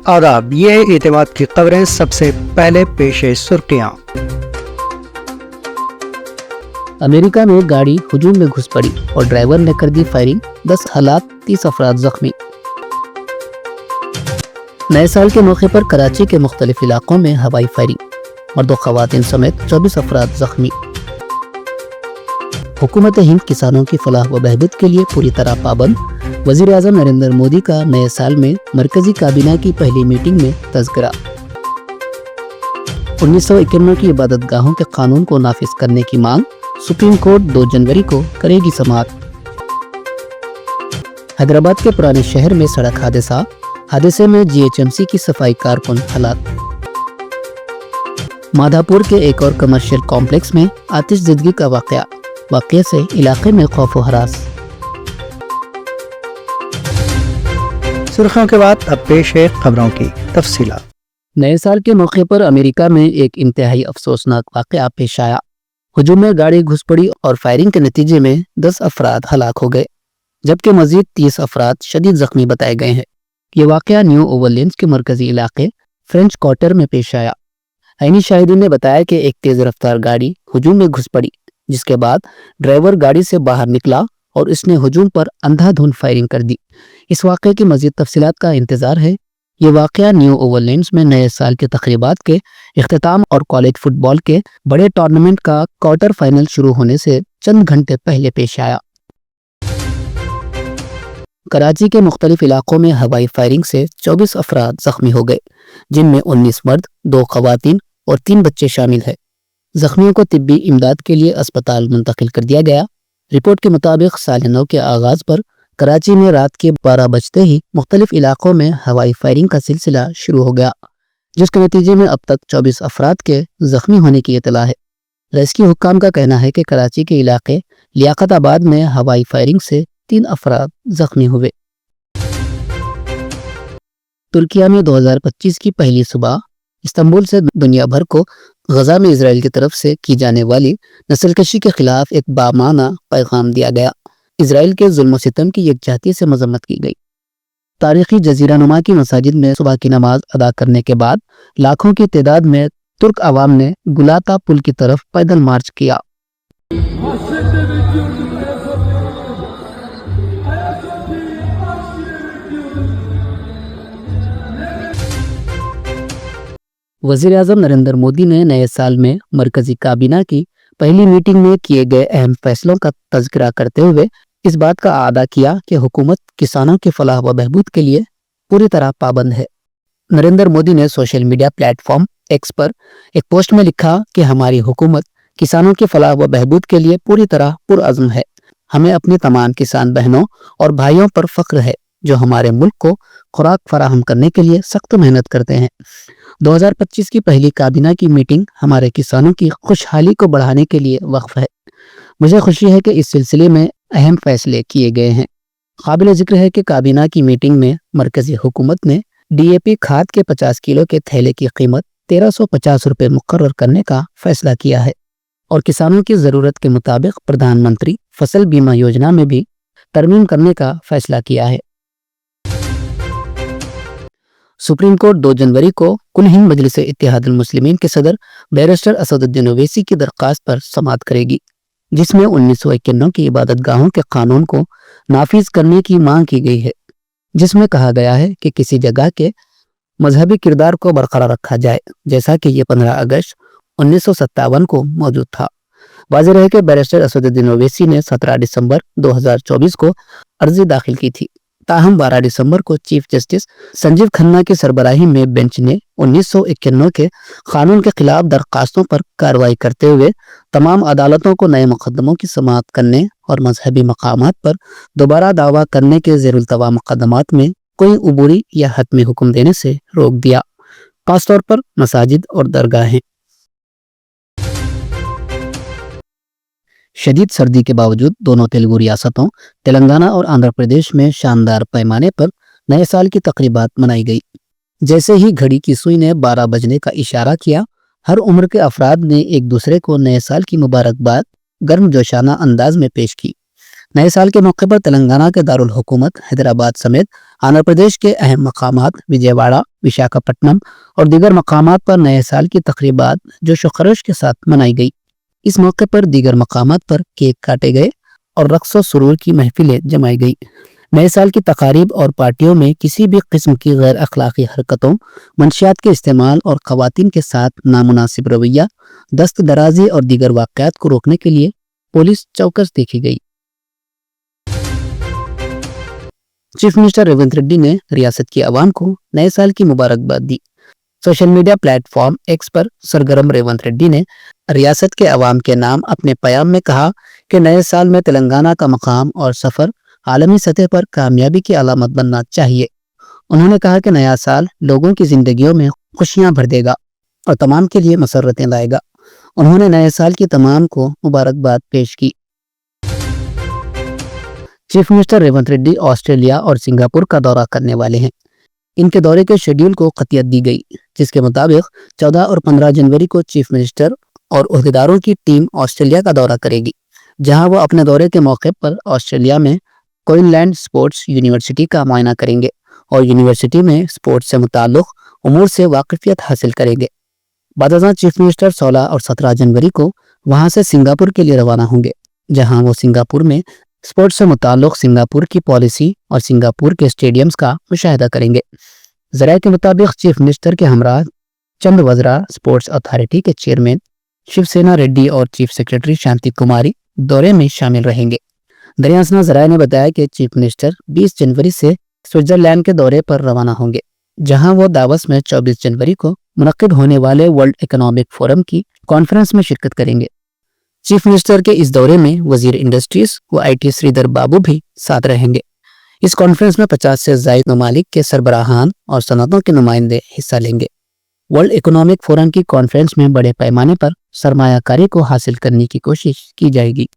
آداب، یہ ہے اعتماد کی خبریں۔ سب سے پہلے پیش سرخیاں۔ امریکہ میں گاڑی ہجوم میں گھس پڑی اور ڈرائیور نے کر دی فائرنگ، 10 ہلاک 30 افراد زخمی۔ نئے سال کے موقع پر کراچی کے مختلف علاقوں میں ہوائی فائرنگ، مرد و خواتین سمیت 24 افراد زخمی۔ حکومت ہند کسانوں کی فلاح و بہبود کے لیے پوری طرح پابند، وزیر اعظم نریندر مودی کا نئے سال میں مرکزی کابینہ کی پہلی میٹنگ میں تذکرہ۔ 1951 کی عبادت گاہوں کے قانون کو نافذ کرنے کی مانگ، سپریم کورٹ 2 جنوری کو کرے گی سماعت۔ حیدرآباد کے پرانے شہر میں سڑک حادثے میں GHMC کی صفائی کارکن ہلاک۔ مادھاپور کے ایک اور کمرشل کمپلیکس میں آتش زدگی کا واقعے سے علاقے میں خوف و ہراس۔ سرخیوں کے بعد اب پیش ہے خبروں کی تفصیلات۔ نئے سال کے موقع پر امریکہ میں ایک انتہائی افسوسناک واقعہ پیش آیا۔ ہجوم میں گاڑی گھس پڑی اور فائرنگ کے نتیجے میں 10 افراد ہلاک ہو گئے، جبکہ مزید 30 افراد شدید زخمی بتائے گئے ہیں۔ یہ واقعہ نیو اورلینز کے مرکزی علاقے فرینچ کوارٹر میں پیش آیا۔ عینی شاہدین نے بتایا کہ ایک تیز رفتار گاڑی ہجوم میں گھس پڑی، جس کے بعد ڈرائیور گاڑی سے باہر نکلا اور اس نے ہجوم پر اندھا دھند فائرنگ کر دی۔ اس واقعے کی مزید تفصیلات کا انتظار ہے۔ یہ واقعہ نیو اورلینز میں نئے سال کے تقریبات کے اختتام اور کالج فٹ بال کے بڑے ٹورنامنٹ کا کوارٹر فائنل شروع ہونے سے چند گھنٹے پہلے پیش آیا۔ کراچی کے مختلف علاقوں میں ہوائی فائرنگ سے 24 افراد زخمی ہو گئے، جن میں 19 مرد، 2 خواتین اور 3 بچے شامل ہیں۔ زخمیوں کو طبی امداد کے لیے اسپتال منتقل کر دیا گیا۔ رپورٹ کے مطابق سال نو کے آغاز پر کراچی میں رات کے 12 بجتے ہی مختلف علاقوں میں ہوائی فائرنگ کا سلسلہ شروع ہو گیا، جس کے نتیجے میں اب تک 24 افراد کے زخمی ہونے کی اطلاع ہے۔ ریسکیو حکام کا کہنا ہے کہ کراچی کے علاقے لیاقت آباد میں ہوائی فائرنگ سے 3 افراد زخمی ہوئے۔ ترکیہ میں 2025 کی پہلی صبح استنبول سے دنیا بھر کو غزہ میں اسرائیل کی طرف سے کی جانے والی نسل کشی کے خلاف ایک بامعنی پیغام دیا گیا۔ اسرائیل کے ظلم و ستم کی یکجہتی سے مذمت کی گئی۔ تاریخی جزیرہ نما کی مساجد میں صبح کی نماز ادا کرنے کے بعد لاکھوں کی تعداد میں ترک عوام نے گلاتا پل کی طرف پیدل مارچ کیا۔ وزیر اعظم نریندر مودی نے نئے سال میں مرکزی کابینہ کی پہلی میٹنگ میں کیے گئے اہم فیصلوں کا تذکرہ کرتے ہوئے اس بات کا اعادہ کیا کہ حکومت کسانوں کی فلاح و بہبود کے لیے پوری طرح پابند ہے۔ نریندر مودی نے social media platform X پر ایک پوسٹ میں لکھا کہ ہماری حکومت کسانوں کی فلاح و بہبود کے لیے پوری طرح پرعزم ہے۔ ہمیں اپنی تمام کسان بہنوں اور بھائیوں پر فخر ہے جو ہمارے ملک کو خوراک فراہم کرنے کے لیے سخت محنت کرتے ہیں۔ 2025 کی پہلی کابینہ کی میٹنگ ہمارے کسانوں کی خوشحالی کو بڑھانے کے لیے وقف ہے۔ مجھے خوشی ہے کہ اس سلسلے میں اہم فیصلے کیے گئے ہیں۔ قابل ذکر ہے کہ کابینہ کی میٹنگ میں مرکزی حکومت نے DAP کھاد کے 50 کلو کے تھیلے کی قیمت 1350 روپے مقرر کرنے کا فیصلہ کیا ہے اور کسانوں کی ضرورت کے مطابق پردھان منتری فصل بیمہ یوجنا میں بھی ترمیم کرنے کا فیصلہ کیا ہے۔ سپریم کورٹ 2 جنوری کو کل ہند مجلس اتحاد المسلمین کے صدر بیرسٹر اسد الدین اویسی کی درخواست پر سماعت کرے گی، جس میں 1951 کی عبادت گاہوں کے قانون کو نافذ کرنے کی مانگ کی گئی ہے، جس میں کہا گیا ہے کہ کسی جگہ کے مذہبی کردار کو برقرار رکھا جائے، جیسا کہ یہ 15 اگست 1957 کو موجود تھا۔ واضح رہے کہ بیرسٹر اسد الدین اویسی نے 17 دسمبر 2024 کو عرضی داخل کی تھی، تاہم 12 دسمبر کو چیف جسٹس سنجیو کھنہ کی سربراہی میں بینچ نے 1951 کے قانون کے خلاف درخواستوں پر کارروائی کرتے ہوئے تمام عدالتوں کو نئے مقدموں کی سماعت کرنے اور مذہبی مقامات پر دوبارہ دعویٰ کرنے کے زیر التوا مقدمات میں کوئی عبوری یا حتمی حکم دینے سے روک دیا، خاص طور پر مساجد اور درگاہیں۔ شدید سردی کے باوجود دونوں تیلگو ریاستوں تلنگانہ اور آندھرا پردیش میں شاندار پیمانے پر نئے سال کی تقریبات منائی گئی۔ جیسے ہی گھڑی کی سوئی نے 12 بجنے کا اشارہ کیا، ہر عمر کے افراد نے ایک دوسرے کو نئے سال کی مبارکباد گرم جوشانہ انداز میں پیش کی۔ نئے سال کے موقع پر تلنگانہ کے دارالحکومت حیدرآباد سمیت آندھرا پردیش کے اہم مقامات وجے واڑہ، विशाखापट्टनम और दीगर मकामात पर नए साल की तकरीबात जोश व खरोश के साथ मनाई गई। इस मौके पर दीगर मकामात पर केक काटे गए और रक्स व सुरूर की महफिलें जमाई गई। नए साल की तकारीब और पार्टियों में किसी भी किस्म की गैर अखलाकी हरकतों, मंशियात के इस्तेमाल और खवातीन के साथ नामुनासिब रवैया, दस्त दराजी और दीगर वाक़यात को रोकने के लिए पुलिस चौकस देखी गई। चीफ मिनिस्टर रेवंत रेड्डी ने रियासत की आवाम को नए साल की मुबारकबाद दी। सोशल मीडिया प्लेटफॉर्म एक्स पर सरगर्म रेवंत रेड्डी ने रियासत के अवाम के नाम अपने पैगाम में कहा कि नए साल में तेलंगाना का मकाम और सफ़र आलमी सतह पर कामयाबी की अलामत बनना चाहिए। उन्होंने कहा कि नया साल लोगों की जिंदगियों में खुशियां भर देगा और तमाम के लिए मसरतें लाएगा। उन्होंने नए साल की तमाम को मुबारकबाद पेश की। Chief minister Revanth Reddy Australia और सिंगापुर का दौरा करने वाले हैं। इनके दौरे के शेड्यूल को खतियत दी गई, जिसके मुताबिक 14 और 15 जनवरी को चीफ मिनिस्टर और ओहदेदारों की टीम ऑस्ट्रेलिया का दौरा करेगी, जहां वो अपने दौरे के मौके पर ऑस्ट्रेलिया में क्वीनलैंड स्पोर्ट्स यूनिवर्सिटी का मुआयना करेंगे और यूनिवर्सिटी में स्पोर्ट्स से मुताल्लिक उमूर से वाकिफियत हासिल करेंगे। बादशाह चीफ मिनिस्टर 16 और 17 जनवरी को वहां से सिंगापुर के लिए रवाना होंगे, जहां वो सिंगापुर में स्पोर्ट्स से मुताल्लिक सिंगापुर की पॉलिसी और सिंगापुर के स्टेडियम्स का मुशाहिदा करेंगे। ज़राए के मुताबिक चीफ मिनिस्टर के हमरा चंद वज़रा, स्पोर्ट्स अथॉरिटी के चेयरमैन शिवसेना रेड्डी और चीफ सेक्रेटरी शांति कुमारी दौरे में शामिल रहेंगे। दरियासना ज़राए ने बताया कि चीफ मिनिस्टर 20 जनवरी से स्विट्जरलैंड के दौरे पर रवाना होंगे, जहां वो दावस में 24 जनवरी को मुनक्किद होने वाले वर्ल्ड इकोनॉमिक फोरम की कॉन्फ्रेंस में शिरकत करेंगे। चीफ मिनिस्टर के इस दौरे में वजीर इंडस्ट्रीज व IT श्रीधर बाबू भी साथ रहेंगे। इस कॉन्फ्रेंस में 50 से ज़ायद ममालिक के सरबराहान और सनतों के नुमाइंदे हिस्सा लेंगे। वर्ल्ड इकोनॉमिक फोरम की कॉन्फ्रेंस में बड़े पैमाने पर सरमायाकारी को हासिल करने की कोशिश की जाएगी।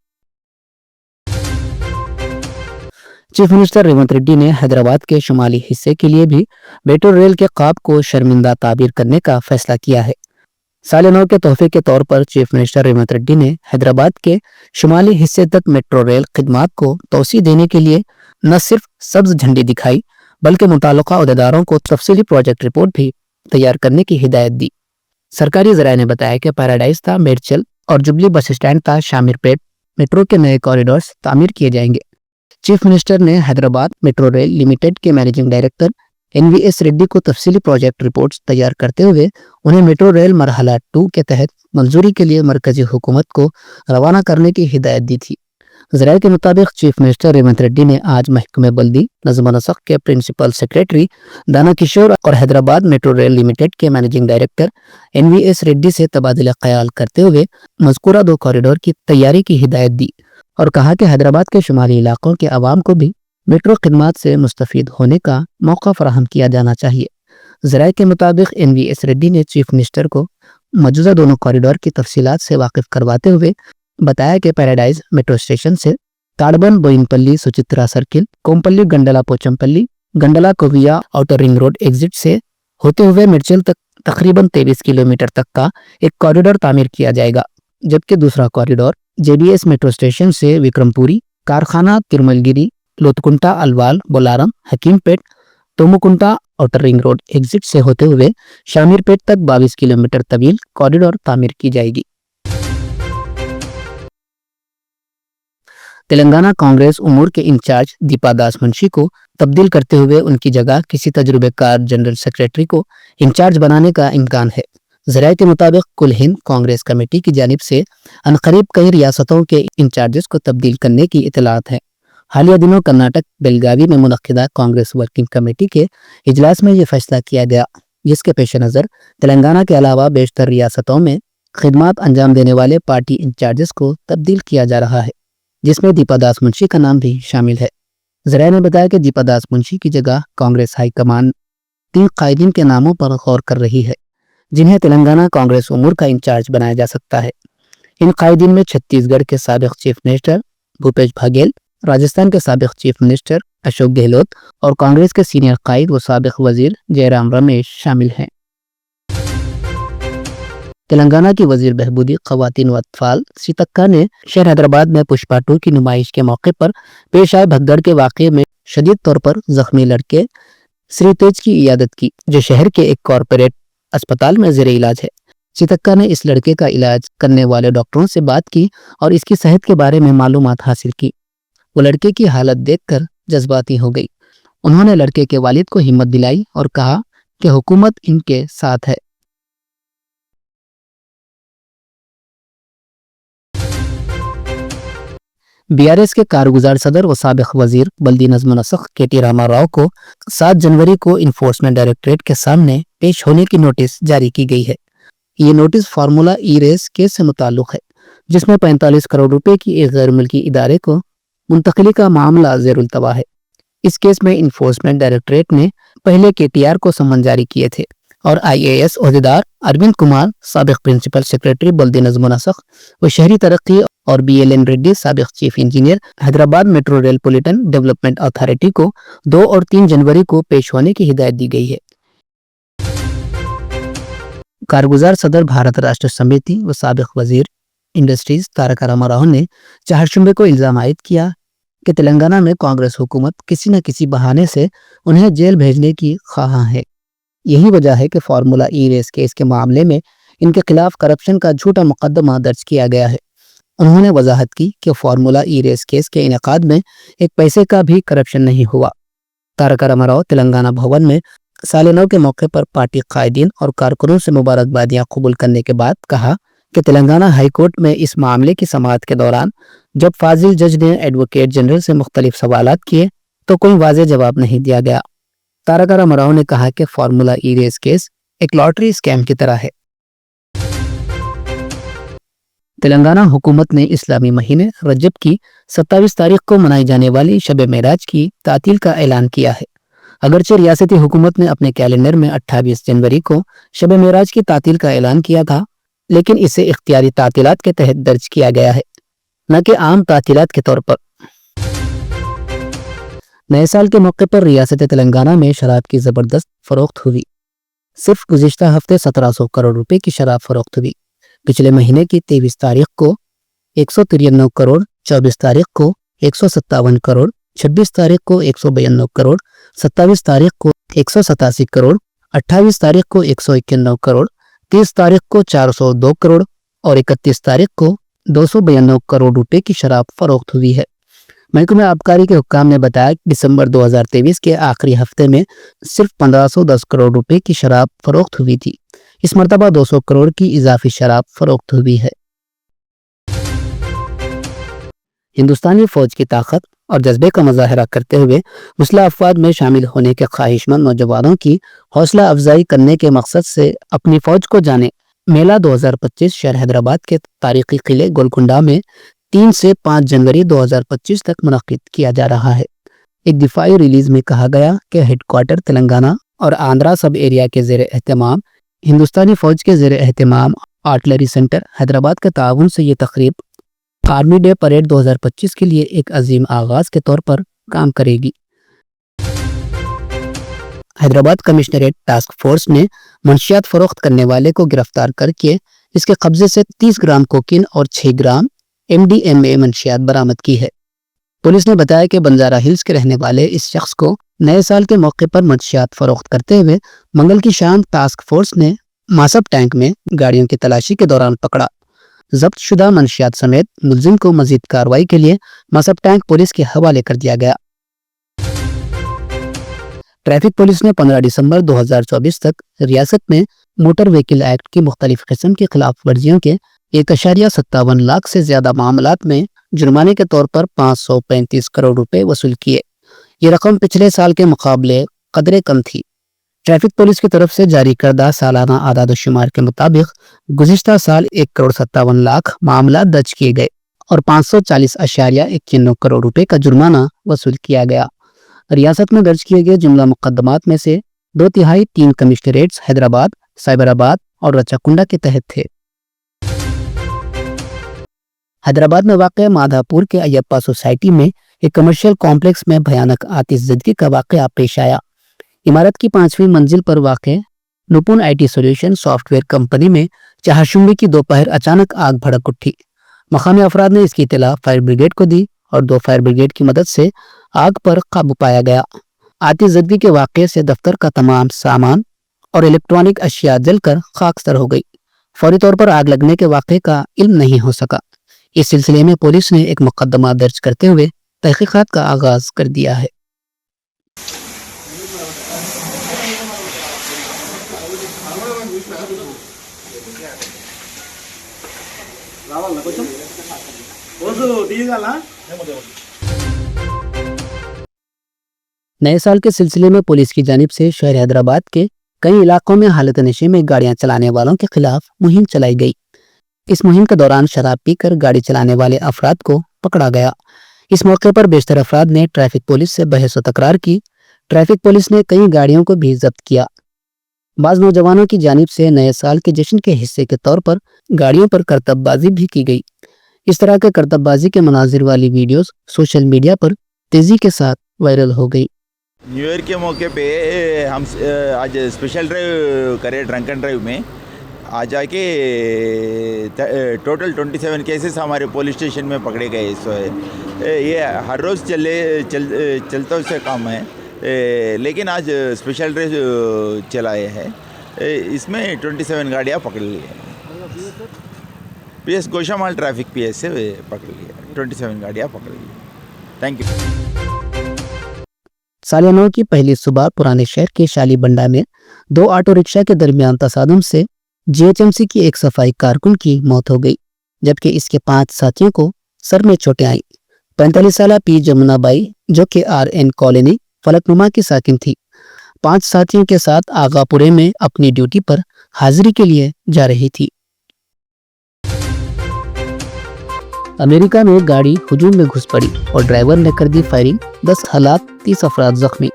चीफ मिनिस्टर रेवंत रेड्डी ने हैदराबाद के शुमाली हिस्से के लिए भी मेट्रो रेल के ख्वाब को शर्मिंदा ताबीर करने का फैसला किया है। साल नौ के तोहफे के तौर पर चीफ मिनिस्टर रेवंत रेड्डी ने हैदराबाद के शुमाली हिस्से तक मेट्रो रेल खिदमात को तोसी देने के लिए न सिर्फ सब्ज झंडी दिखाई, बल्कि मुताल्लिका अहदेदारों को तफसीली प्रोजेक्ट रिपोर्ट भी तैयार करने की हिदायत दी। सरकारी ज़राए ने बताया कि पैराडाइज था मेडचल और जुबली बस स्टैंड था शामिरपेट मेट्रो के नए कॉरिडोर्स तामीर किए जाएंगे। चीफ मिनिस्टर ने हैदराबाद मेट्रो रेल लिमिटेड के मैनेजिंग डायरेक्टर NVS रेड्डी को तफसीली प्रोजेक्ट रिपोर्ट्स तैयार करते हुए उन्हें मेट्रो रेल मरहला 2 के तहत मंजूरी के लिए मरकजी हुकूमत को रवाना करने की हिदायत दी थी। ज़राए के मुताबिक चीफ मिनिस्टर रेवंत रेड्डी ने आज महकमे बल्दी नज़्म नस्क के प्रिंसिपल सेक्रेटरी दाना किशोर और हैदराबाद मेट्रो रेल लिमिटेड के मैनेजिंग डायरेक्टर NVS रेड्डी से तबादला ख्याल करते हुए मज़कूरा 2 कॉरिडोर की तैयारी की हिदायत दी और कहा कि हैदराबाद के शुमाली इलाकों के अवाम को भी मेट्रो खिदमात से मुस्तफ़ीद होने का मौका फराहम किया जाना चाहिए। ज़राए के मुताबिक NVS रेड्डी ने चीफ मिनिस्टर को मौजूदा दोनों कॉरिडोर की तफसीलात से वाकिफ करवाते हुए बताया कि पैराडाइज मेट्रो स्टेशन से ताड़बन बोयिनपल्ली सुचित्रा सर्किल, कोमपल्ली गंडला पोचमपल्ली, गंडला कोविया आउटर रिंग रोड एग्जिट से होते हुए मिर्चल तक तकरीबन 23 किलोमीटर तक का एक कॉरिडोर तामीर किया जाएगा, जबकि दूसरा कॉरिडोर JBS मेट्रो स्टेशन से Vikrampuri, Karkhana, Tirumalgherry, Lothkunta, Alwal, Bolarum, Hakimpet, Thumkunta outer ring road exit से होते हुए शामिरपेट तक 22 किलोमीटर तवील कॉरिडोर तामीर की जाएगी। तेलंगाना कांग्रेस उमूर के इंचार्ज दीपा दास मुंशी को तब्दील करते हुए उनकी जगह किसी तजुर्बेकार जनरल सेक्रेटरी को इंचार्ज बनाने का इम्कान है। ज़राए के मुताबिक कुल हिंद कांग्रेस कमेटी की जानिब से अनकरीब कई रियासतों के इंचार्जेस को तब्दील करने की इतलात है। हालिया दिनों कर्नाटक बेलगावी में मुनक्किदा कांग्रेस वर्किंग कमेटी के इजलास में यह फैसला किया गया, जिसके पेश नज़र तेलंगाना के अलावा बेशतर रियासतों में खिदमात अंजाम देने वाले पार्टी इंचार्जेस को तब्दील किया जा रहा है, जिसमें दीपा दास मुंशी का नाम भी शामिल है। ज़राए ने बताया कि दीपा दास मुंशी की जगह कांग्रेस हाईकमान 3 कायदीन के नामों पर गौर कर रही है, जिन्हें तेलंगाना कांग्रेस उमूर का इंचार्ज बनाया जा सकता है। इन कायदीन में छत्तीसगढ़ के साबिक चीफ मिनिस्टर भूपेश बघेल, राजस्थान के साबिक चीफ मिनिस्टर अशोक गहलोत और कांग्रेस के सीनियर कायद व साबिक वजीर जयराम रमेश शामिल हैं। तेलंगाना की वजीर बहबूदी खवातीन व अतफाल सीतक्का ने शहर हैदराबाद में पुष्पा 2 की नुमाइश के मौके पर पेश आए भगदड़ के वाक़े में शदीद तौर पर जख्मी लड़के श्री तेज की इयादत की, जो शहर के एक कॉरपोरेट अस्पताल में ज़ेरे इलाज है। चितक्का ने इस लड़के का इलाज करने वाले डॉक्टरों से बात की और इसकी सेहत के बारे में मालूमात हासिल की। वो लड़के की हालत देखकर जज्बाती हो गई। उन्होंने लड़के के वालिद को हिम्मत दिलाई और कहा कि हुकूमत इनके साथ है। बीआरएस के कारगुजार सदर व साबिक वजीर बल्दी नज़्म नस्ख केटी रामा राव को 7 जनवरी को इन्फोर्समेंट डायरेक्टरेट के सामने पेश होने की नोटिस जारी की गई है। ये नोटिस फार्मूला ई रेस केस से मुताल्लुक है, जिसमें 45 करोड़ रुपए की एक गैर मुल्की इदारे को मुंतकली का मामला ज़ेरुल्तवा है। इस केस में इन्फोर्समेंट डायरेक्टरेट ने पहले केटीआर को सम्मन जारी किए थे और आईएएस ओहदेदार अरविंद कुमार, साबिक प्रिंसिपल सेक्रेटरी बल्दी नज़्म नस्ख व शहरी तरक्की और बीएलएन रेड्डी, साबिक chief engineer, Hyderabad metropolitan development authority को 2 और 3 जनवरी को पेश होने की हिदायत दी गई है। कारगुजार सदर भारत राष्ट्र समिति व साबिक वजीर इंडस्ट्रीज तारका रामा राव ने चारशंबे को इल्जाम आयद किया कि तेलंगाना में कांग्रेस हुकूमत किसी न किसी बहाने से उन्हें जेल भेजने की ख्वाहां है। यही वजह है कि फार्मूला ई रेस केस के मामले में इनके खिलाफ करप्शन का झूठा मुकदमा दर्ज किया गया है। उन्होंने वजाहत की कि फार्मूला ई रेस केस के इनेकाद में एक पैसे का भी करप्शन नहीं हुआ। तारका रामा राव तेलंगाना भवन में साल 9 के मौके पर पार्टी कायदीन और कारकुनों से मुबारकबादियां कबूल करने के बाद कहा कि तेलंगाना हाई कोर्ट में इस मामले की समाअत के दौरान जब फाजिल जज ने एडवोकेट जनरल से मुख्तलिफ सवालात किए तो कोई वाज़ेह जवाब नहीं दिया गया। तारका रामा राव ने कहा कि फार्मूला ई रेस केस एक लॉटरी स्कैम की तरह है। तेलंगाना हुकूमत ने इस्लामी महीने रजब की 27 तारीख को मनाई जाने वाली शब मेराज की तातील का ऐलान किया है। अगरचे रियासती हुकूमत ने अपने कैलेंडर में 28 जनवरी को शब मेराज की तातील का ऐलान किया था, लेकिन इसे इख्तियारी तातीलात के तहत दर्ज किया गया है, न कि आम तातीलात के तौर पर। नए साल के मौके पर रियासत तेलंगाना में शराब की जबरदस्त फरोख्त हुई। सिर्फ गुज़िश्ता हफ्ते 1700 करोड़ रुपए की शराब फरोख्त हुई। पिछले महीने की 23 तारीख को 193 करोड़, 24 तारीख को 157 करोड़, 26 तारीख को 192 करोड़, 27 तारीख को 187 करोड़, 28 तारीख को 191 करोड़, 30 तारीख को 402 करोड़ और 31 तारीख को 292 करोड़ रुपए की शराब फरोख्त हुई है। महकमे आबकारी के हुक्काम ने बताया कि दिसंबर 2023 के आखिरी हफ्ते में सिर्फ 1510 करोड़ रुपए की शराब फरोख्त हुई थी। इस मरतबा 200 करोड़ की इजाफी शराब फरोख्त हुई है। हिंदुस्तानी फौज की ताकत और जज्बे का मुजाहरा करते हुए मुस्लिह अफवाज में शामिल होने के ख्वाहिशमंद नौजवानों की हौसला अफजाई करने के मकसद से अपनी फौज को जाने मेला 2025 शहर हैदराबाद के तारीखी किले गोलकुंडा में 3 से 5 जनवरी 2025 तक मुनक्किद किया जा रहा है। एक दिफाई रिलीज में कहा गया कि हेडक्वार्टर तेलंगाना और आंध्रा सब एरिया के ज़ेरे एहतमाम हिंदुस्तानी फौज के ज़ेरे एहतमाम आर्टिलरी सेंटर हैदराबाद के ताउन से ये तकरीब आर्मी डे परेड 2025 के लिए एक अजीम आगाज के तौर पर काम करेगी। हैदराबाद कमिश्नरेट टास्क फोर्स ने मंशियात फरोख्त करने वाले को गिरफ्तार करके इसके कब्जे से 30 ग्राम कोकीन और 6 ग्राम MDMA मंशियात बरामद की है। पुलिस ने बताया कि बंजारा हिल्स के रहने वाले इस शख्स को नए साल के मौके पर मंशियात फरोख्त करते हुए मंगल की शाम टास्क फोर्स ने मासब टैंक में गाड़ियों की तलाशी के दौरान पकड़ा। जब्त शुदा मंशियात समेत मुलजिम को मजीद कार्रवाई के लिए मासब टैंक पुलिस के हवाले कर दिया गया। ट्रैफिक पुलिस ने 15 दिसंबर 2024 तक रियासत में मोटर व्हीकल एक्ट की मुख्तलिफ किस्म की खिलाफ वर्जियों के 1.57 लाख से ज्यादा मामलात में जुर्माने के तौर पर 535 करोड़ रुपए वसूल किए। ये रकम पिछले साल के मुकाबले कदरे कम थी। ट्रैफिक पुलिस की तरफ से जारी करदा सालाना आदाद शुमार के मुताबिक गुज़िश्ता साल 1.57 लाख मामलात दर्ज किए गए और 540.91 करोड़ रुपए का जुर्माना वसूल किया गया। रियासत में दर्ज किए गए जुमला मुकदमात में से 2/3 3 कमिश्नरेट्स हैदराबाद, साइबराबाद और रचाकुंडा के तहत थे। हैदराबाद में वाक़या माधापुर के अयप्पा सोसाइटी में एक कमर्शियल कॉम्प्लेक्स में भयानक आतिशज़दगी का वाक़या पेश आया। इमारत की 5वीं मंजिल पर वाक़े नुपुन IT सॉल्यूशन सॉफ्टवेयर कंपनी में चारशंबे की दोपहर अचानक आग भड़क उठी। मकामी अफराद ने इसकी इत्तला फायर ब्रिगेड को दी और 2 फायर ब्रिगेड की मदद से आग पर काबू पाया गया। आतिश ज़दगी के वाक़े से दफ्तर का तमाम सामान और इलेक्ट्रॉनिक अशिया जलकर खाकसर हो गई। फौरी तौर पर आग लगने के वाक़े का इल्म नहीं हो सका। इस सिलसिले में पुलिस ने एक मुकदमा दर्ज करते हुए तहकीकात का आगाज कर दिया है। नए साल के सिलसिले में पुलिस की जानिब से शहर हैदराबाद के कई इलाकों में हालत नशे में गाड़ियां चलाने वालों के खिलाफ मुहिम चलाई गई। इस मुहिम के दौरान शराब पीकर गाड़ी चलाने वाले अफराद को पकड़ा गया। इस मौके पर बेशतर अफराद ने ट्रैफिक पुलिस से बहस व तकरार की। ट्रैफिक पुलिस ने कई गाड़ियों को भी जब्त किया। बाज़ नौजवानों की जानिब से नए साल के जश्न के हिस्से के तौर पर गाड़ियों पर करतबबाजी भी की गई। इस तरह के करतबबाजी के मनाजिर वाली वीडियोस सोशल मीडिया पर तेजी के साथ वायरल हो गई। न्यू ईयर के मौके पे हम आज स्पेशल ड्राइव करे, ड्रंक एंड ड्राइव में आज आके टोटल 27 केसेस हमारे पुलिस स्टेशन में पकड़े गए। ये हर रोज़ चलता उससे काम है, लेकिन आज स्पेशल ड्राइव चलाए हैं। इसमें 27 गाड़ियाँ पकड़ ली हैं। PS गोशामाल ट्रैफिक PS से पकड़ ली है, 27 गाड़ियाँ पकड़ ली। Thank you. साल 9 की पहली सुबह पुराने शहर के शाली बंडा में 2 ऑटो रिक्शा के दरमियान तसादम से GHMC की एक सफाई कारकुन की मौत हो गई, जबकि इसके 5 साथियों को सर में चोटें आई। 45 साल P जमुना बाई, जो कि RN कॉलोनी फलकनुमा की साकिन थी, 5 साथियों के साथ आगापुरे में अपनी ड्यूटी पर हाजिरी के लिए जा रही थी। अमेरिका में गाड़ी हुजूम में घुस पड़ी और ड्राइवर ने कर दी फायरिंग, 10 हलाक, 30 अफराद जख्मी।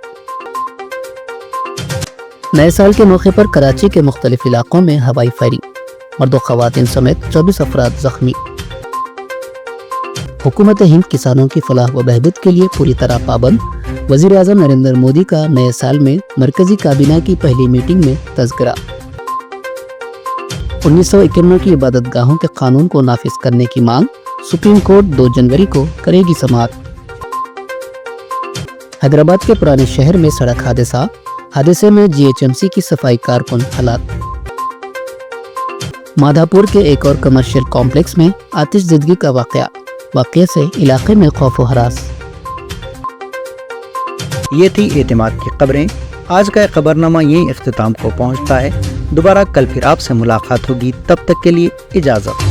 नए साल के मौके पर कराची के मुख्तलिफ इलाकों में हवाई फायरिंग, मर्द व खवातीन समेत 24 अफराद जख्मी। हुकूमत हिंद किसानों की फलाह व बहबूद के लिए पूरी तरह पाबंद। वजीर आज़म नरेंद्र मोदी का नए साल में मरकजी काबीना की पहली मीटिंग में तज़किरा। 1991 की इबादत गाहों के कानून को नाफिज करने की मांग, सुप्रीम कोर्ट 2 जनवरी को करेगी समाअत। हैदराबाद के पुराने शहर में सड़क हादसे में GHMC की सफाई कारकुन हलाक। माधापुर के एक और कमर्शियल कॉम्प्लेक्स में आतिश ज़दगी का वाक़या से इलाके में खौफ व हरास। ये थी एतमाद की खबरें। आज का खबरनामा यहीं इख्तिताम को पहुंचता है। दोबारा कल फिर आपसे मुलाकात होगी, तब तक के लिए इजाज़त।